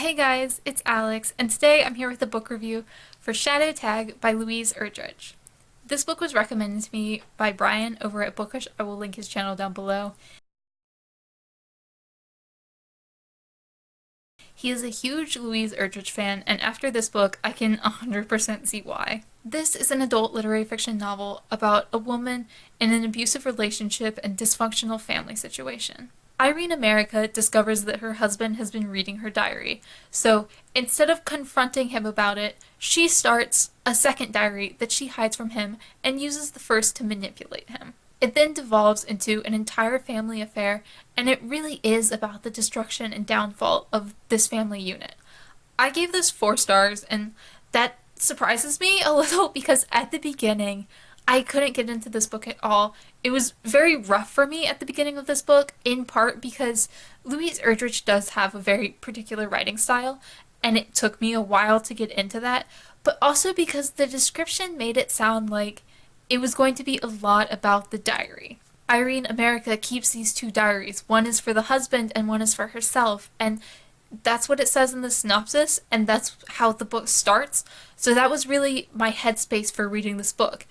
Hey guys, it's Alex, and today I'm here with a book review for Shadow Tag by Louise Erdrich. This book was recommended to me by Brian over at Bookish. I will link his channel down below. He is a huge Louise Erdrich fan, and after this book, I can 100% see why. This is an adult literary fiction novel about a woman in an abusive relationship and dysfunctional family situation. Irene America discovers that her husband has been reading her diary, so instead of confronting him about it, she starts a second diary that she hides from him and uses the first to manipulate him. It then devolves into an entire family affair, and it really is about the destruction and downfall of this family unit. I gave this 4 stars, and that surprises me a little because at the beginning, I couldn't get into this book at all. It was very rough for me at the beginning of this book, in part because Louise Erdrich does have a very particular writing style, and it took me a while to get into that, but also because the description made it sound like it was going to be a lot about the diary. Irene America keeps these 2 diaries. One is for the husband and one is for herself, and that's what it says in the synopsis, and that's how the book starts. So that was really my headspace for reading this book.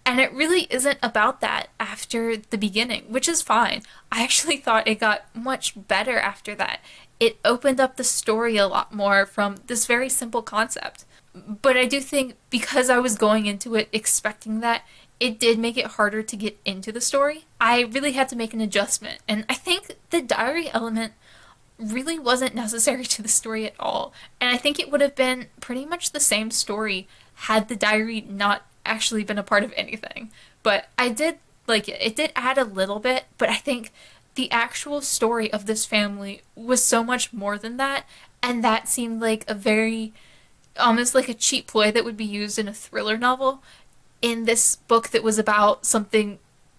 And it really isn't about that after the beginning, which is fine. I actually thought it got much better after that. It opened up the story a lot more from this very simple concept. But I do think because I was going into it expecting that, it did make it harder to get into the story. I really had to make an adjustment, and I think the diary element really wasn't necessary to the story at all. And I think it would have been pretty much the same story had the diary not actually been a part of anything. But I did like it. It did add a little bit, but I think the actual story of this family was so much more than that, and that seemed like a very almost like a cheap ploy that would be used in a thriller novel in this book that was about something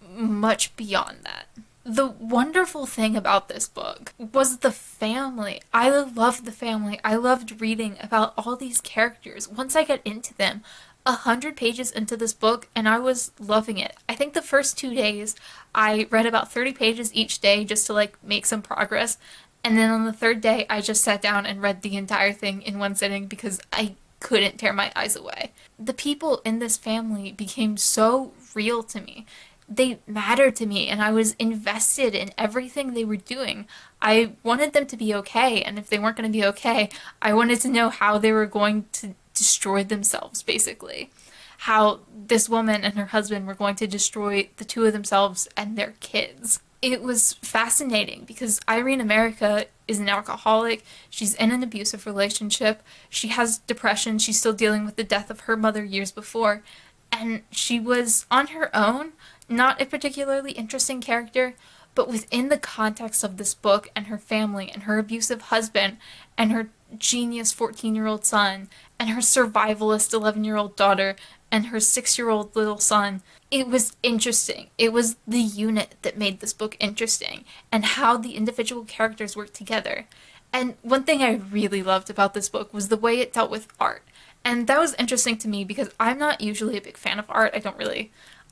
much beyond that. The wonderful thing about this book was the family. I loved the family. I loved reading about all these characters. Once I got into them, 100 pages into this book, and I was loving it. I think the first 2 days I read about 30 pages each day just to like make some progress. And then on the third day, I just sat down and read the entire thing in one sitting because I couldn't tear my eyes away. The people in this family became so real to me. They mattered to me, and I was invested in everything they were doing. I wanted them to be okay, and if they weren't going to be okay, I wanted to know how they were going to destroy themselves, basically. How this woman and her husband were going to destroy the two of themselves and their kids. It was fascinating because Irene America is an alcoholic. She's in an abusive relationship. She has depression. She's still dealing with the death of her mother years before. And she was on her own, not a particularly interesting character, but within the context of this book and her family and her abusive husband and her genius 14-year-old son and her survivalist 11-year-old daughter and her 6-year-old little son, it was interesting. It was the unit that made this book interesting and how the individual characters worked together. And one thing I really loved about this book was the way it dealt with art. And that was interesting to me because I'm not usually a big fan of art.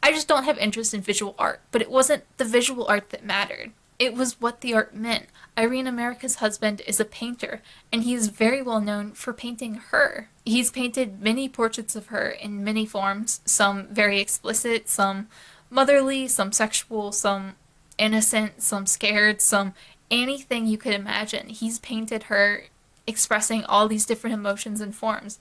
I just don't have interest in visual art. But it wasn't the visual art that mattered. It was what the art meant. Irene America's husband is a painter, and he is very well known for painting her. He's painted many portraits of her in many forms, some very explicit, some motherly, some sexual, some innocent, some scared, some anything you could imagine. He's painted her expressing all these different emotions and forms.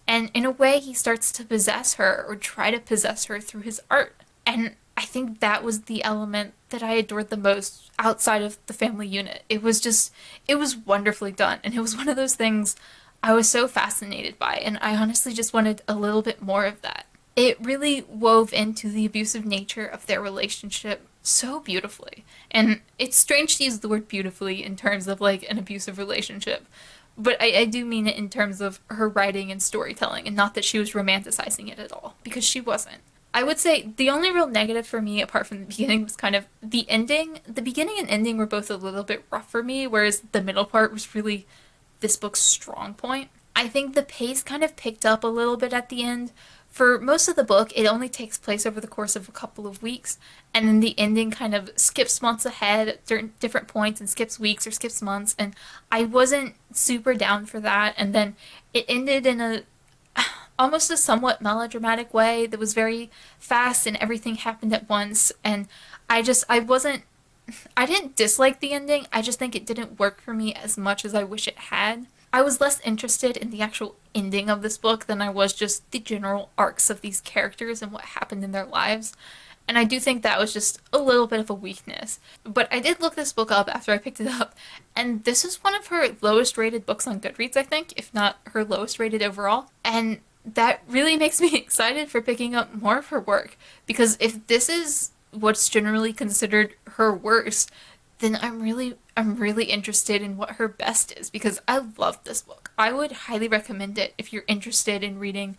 And in a way, he starts to possess her or try to possess her through his art. And I think that was the element that I adored the most outside of the family unit. It was wonderfully done. And it was one of those things I was so fascinated by. And I honestly just wanted a little bit more of that. It really wove into the abusive nature of their relationship so beautifully. And it's strange to use the word beautifully in terms of like an abusive relationship. But I do mean it in terms of her writing and storytelling, and not that she was romanticizing it at all, because she wasn't. I would say the only real negative for me, apart from the beginning, was kind of the ending. The beginning and ending were both a little bit rough for me, whereas the middle part was really this book's strong point. I think the pace kind of picked up a little bit at the end For most of the book, it only takes place over the course of a couple of weeks, and then the ending kind of skips months ahead at certain different points and skips weeks or skips months, and I wasn't super down for that. And then it ended in a almost a somewhat melodramatic way that was very fast and everything happened at once, and I didn't dislike the ending. I just think it didn't work for me as much as I wish it had. I was less interested in the actual ending of this book than I was just the general arcs of these characters and what happened in their lives. And I do think that was just a little bit of a weakness. But I did look this book up after I picked it up, and this is one of her lowest rated books on Goodreads, I think, if not her lowest rated overall. And that really makes me excited for picking up more of her work, because if this is what's generally considered her worst, then I'm really interested in what her best is, because I love this book. I would highly recommend it if you're interested in reading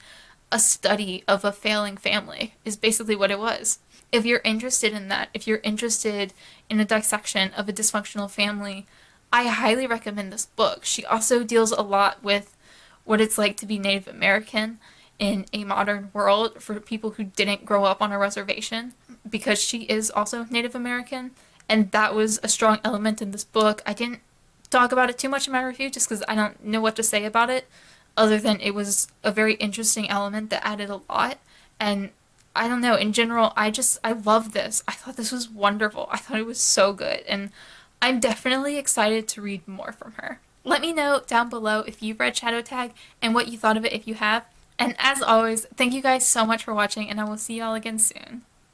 a study of a failing family, is basically what it was. If you're interested in that, if you're interested in a dissection of a dysfunctional family, I highly recommend this book. She also deals a lot with what it's like to be Native American in a modern world for people who didn't grow up on a reservation, because she is also Native American, and that was a strong element in this book. I didn't talk about it too much in my review just because I don't know what to say about it, other than it was a very interesting element that added a lot. And I don't know, in general, I love this. I thought this was wonderful. I thought it was so good, and I'm definitely excited to read more from her. Let me know down below if you've read Shadow Tag and what you thought of it if you have. And as always, thank you guys so much for watching, and I will see y'all again soon.